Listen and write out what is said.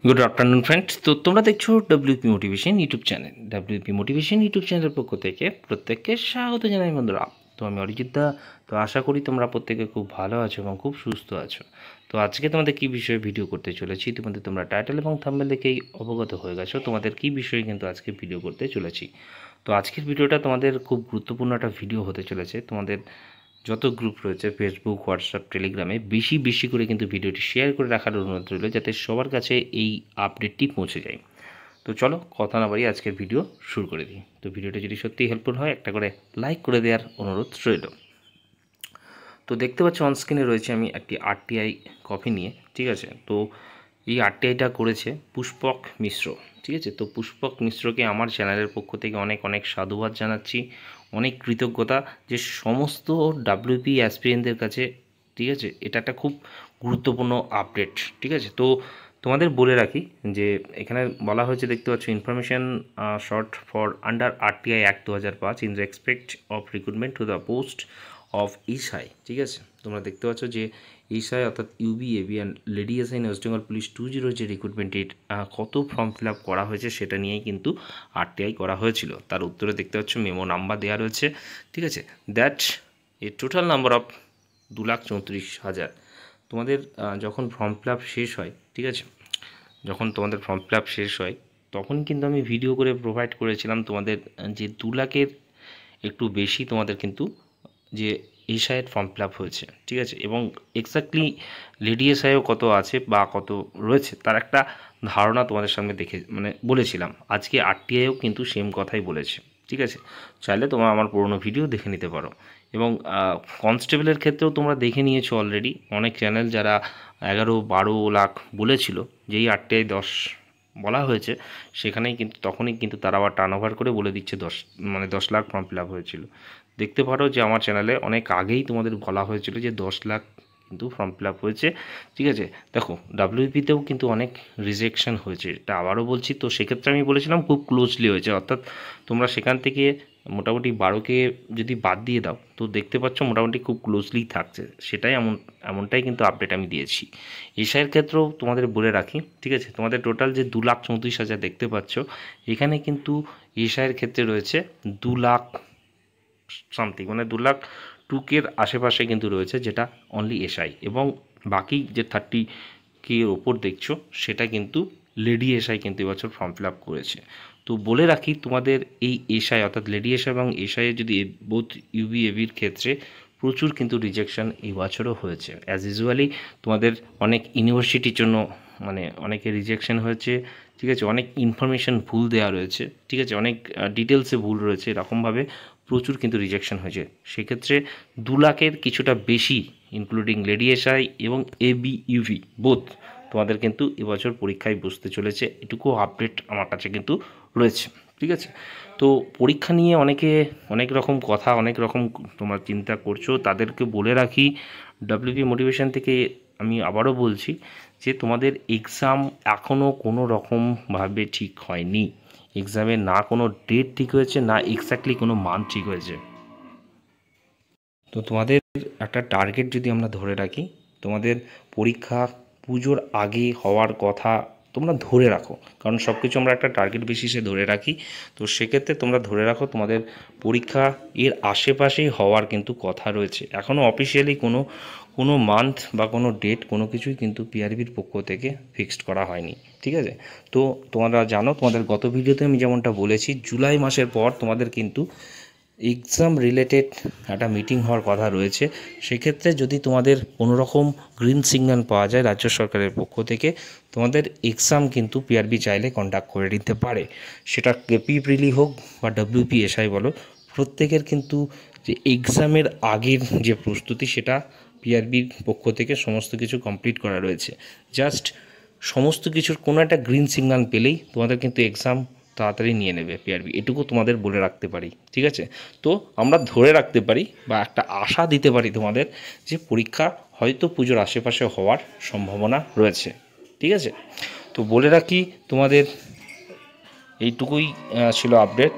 Good afternoon friends. তো তোমরা দেখছো WP motivation YouTube channel. WP motivation YouTube চ্যানেলের পক্ষ থেকে প্রত্যেককে স্বাগত জানাই বন্ধুরা। তো আমি অরিজিৎ দা। তো আশা করি তোমরা প্রত্যেকে খুব ভালো আছো এবং খুব সুস্থ আছো। তো আজকে তোমাদের কী বিষয়ে ভিডিও করতে চলেছি তোমাদের তোমরা টাইটেল এবং থাম্বনেল দেখেই অবগত হয়ে গেছো তোমাদের কী বিষয়ে কিন্তু আজকে ভিডিও করতে চলেছি। তো আজকের ভিডিওটা তোমাদের খুব গুরুত্বপূর্ণ একটা ভিডিও হতে চলেছে। তোমাদের যত গ্রুপ রয়েছে ফেসবুক, হোয়াটসঅ্যাপ, টেলিগ্রামে বেশি বেশি করে কিন্তু ভিডিওটি শেয়ার করে রাখার অনুরোধ রইল, যাতে সবার কাছে এই আপডেটটি পৌঁছে যায়। তো চলো কথা না বাড়িয়ে আজকের ভিডিও শুরু করে দিই। তো ভিডিওটা যদি সত্যিই হেল্পফুল হয় একটা করে লাইক করে দেওয়ার অনুরোধ রইল। তো দেখতে পাচ্ছ অনস্ক্রিনে রয়েছে আমি একটি আরটিআই কপি নিয়ে, ঠিক আছে। তো এই আরটিআইটা করেছে পুষ্পক মিশ্র, ঠিক আছে। তো পুষ্পক মিশ্রকে আমার চ্যানেলের পক্ষ থেকে অনেক অনেক সাধুবাদ জানাচ্ছি, অনেক কৃতজ্ঞতা, যে সমস্ত ডাব্লিউপি অ্যাসপিরেন্টদের কাছে, ঠিক আছে, এটা একটা খুব গুরুত্বপূর্ণ আপডেট, ঠিক আছে। তো তোমাদের বলে রাখি যে এখানে বলা হয়েছে, দেখতে পাচ্ছ, information short for under RTI act 2005 in respect of recruitment to the post of SI, ঠিক আছে। তোমরা দেখতে পাচ্ছ যে ইসাই অর্থাৎ ইউবিএবি and lady SI West Bengal police 20 যে রিক্রুটমেন্টের কত ফর্ম ফিল আপ করা হয়েছে সেটা নিয়েই কিন্তু আরটিআই করা হয়েছিল। তার উত্তরে দেখতে পাচ্ছ মেমো নাম্বার দেওয়া রয়েছে, ঠিক আছে। That a total number of 2,34,000। তোমাদের যখন ফর্ম ফিল আপ শেষ হয়, ঠিক আছে, যখন তোমাদের ফর্ম ফিল আপ শেষ হয় তখন কিন্তু আমি ভিডিও করে প্রোভাইড করেছিলাম তোমাদের যে 2 লাখের একটু বেশি তোমাদের কিন্তু যে এসআইয়ের ফর্ম ফিল আপ হয়েছে, ঠিক আছে। এবং এক্স্যাক্টলি লেডি এসআইও কত আছে বা কত রয়েছে তার একটা ধারণা তোমাদের সামনে দেখে বলেছিলাম। আজকে আরটিআইও কিন্তু সেম কথাই বলেছে, ঠিক আছে। চাইলে তোমরা আমার পুরনো ভিডিও দেখে নিতে পারো। এবং কনস্টেবলের ক্ষেত্রেও তোমরা দেখে নিয়েছো অলরেডি, অনেক চ্যানেল যারা 11-12 লাখ বলেছিল, যেই আরটিআই 10 বলা হয়েছে সেখানেই কিন্তু তখনই কিন্তু তারা আবার টার্ন ওভার করে বলে দিচ্ছে 10 লাখ ফর্ম ফিল আপ হয়েছিল। দেখতে পারো যে আমার চ্যানেলে অনেক আগেই তোমাদের বলা হয়েছিল যে 10 লাখ কিন্তু ফর্ম ফিল আপ হয়েছে, ঠিক আছে। দেখো ডাব্লিউপিতেও কিন্তু অনেক রিজেকশন হয়েছে, এটা আবারও বলছি। তো সেক্ষেত্রে আমি বলেছিলাম খুব ক্লোজলি হয়েছে, অর্থাৎ তোমরা সেখান থেকে মোটামুটি 12কে যদি বাদ দিয়ে দাও তো দেখতে পাচ্ছ মোটামুটি খুব ক্লোজলি থাকছে, সেটাই এমনটাই কিন্তু আপডেট আমি দিয়েছি। এশাইয়ের ক্ষেত্রেও তোমাদের বলে রাখি, ঠিক আছে। তোমাদের টোটাল যে 2,34,000 দেখতে পাচ্ছ, এখানে কিন্তু এশাইয়ের ক্ষেত্রে রয়েছে 2 লাখ সামথিং, 2,02,000 আশেপাশে কিন্তু রয়েছে, যেটা অনলি এসআই। এবং বাকি যে 30K এর ওপর দেখছো সেটা কিন্তু লেডি এসআই কিন্তু এবছর ফর্ম ফিল আপ করেছে। তো বলে রাখি তোমাদের এই এসআই অর্থাৎ লেডি এসআই এবং এসআইয়ের যদি বোথ ইউবিএবির ক্ষেত্রে প্রচুর কিন্তু রিজেকশন এই বছরও হয়েছে। অ্যাজ ইউজুয়ালি তোমাদের অনেক ইউনিভার্সিটির জন্য অনেকে রিজেকশন হয়েছে, ঠিক আছে। অনেক ইনফরমেশন ভুল দেওয়া রয়েছে, ঠিক আছে, অনেক ডিটেলসে ভুল রয়েছে, এরকমভাবে প্রচুর কিন্তু রিজেকশন হয়েছে। সেক্ষেত্রে 2 লাখের কিছুটা বেশি ইনক্লুডিং লেডি এসআই এবং এবিইউভি বোথ তোমাদের কিন্তু এবছর পরীক্ষায় বসতে চলেছে, এটুকু আপডেট আমার কাছে কিন্তু রয়েছে, ঠিক আছে। তো পরীক্ষা নিয়ে অনেকে অনেক রকম কথা, অনেক রকম তোমরা চিন্তা করছো, তাদেরকে বলে রাখি ডাব্লিউপি মোটিভেশন থেকে আমি আবারও বলছি যে তোমাদের এক্সাম এখনও কোনো রকমভাবে ঠিক হয়নি। এক্সামের না কোনো ডেট ঠিক হয়েছে, না এক্স্যাক্টলি কোনো মান ঠিক হয়েছে। তো তোমাদের একটা টার্গেট যদি আমরা ধরে রাখি, তোমাদের পরীক্ষা পুজোর আগে হওয়ার কথা তোমরা ধরে রাখো, কারণ সব কিছু আমরা একটা টার্গেট বেসিসে ধরে রাখি। তো সেক্ষেত্রে তোমরা ধরে রাখো তোমাদের পরীক্ষা এর আশেপাশেই হওয়ার কিন্তু কথা রয়েছে। এখনও অফিসিয়ালি কোনো মান্থ বা কোনো ডেট কোনো কিছুই কিন্তু পিআরবির পক্ষ থেকে ফিক্সড করা হয়নি, ঠিক আছে। তো তোমরা জানো, তোমাদের গত ভিডিওতে আমি যেমনটা বলেছি, জুলাই মাসের পর তোমাদের কিন্তু এক্সাম রিলেটেড একটা মিটিং হওয়ার কথা রয়েছে। সেক্ষেত্রে যদি তোমাদের কোনো রকম গ্রিন সিগন্যাল পাওয়া যায় রাজ্য সরকারের পক্ষ থেকে, তোমাদের এক্সাম কিন্তু পিআরবি চাইলে কন্ডাক্ট করে নিতে পারে। সেটা কেপি প্রিলি হোক বা ডব্লিউপি এসআই বলো, প্রত্যেকের কিন্তু যে এক্সামের আগের যে প্রস্তুতি সেটা পিআরবির পক্ষ থেকে সমস্ত কিছু কমপ্লিট করা রয়েছে। জাস্ট সমস্ত কিছুর কোনো একটা গ্রিন সিগন্যাল পেলেই তোমাদের কিন্তু এক্সাম তাড়াতাড়ি নিয়ে নেবে পিআরবি, এটুকু তোমাদের বলে রাখতে পারি, ঠিক আছে। তো আমরা ধরে রাখতে পারি বা একটা আশা দিতে পারি তোমাদের যে পরীক্ষা হয়তো পুজোর আশেপাশে হওয়ার সম্ভাবনা রয়েছে, ঠিক আছে। তো বলে রাখি তোমাদের এইটুকুই ছিল আপডেট।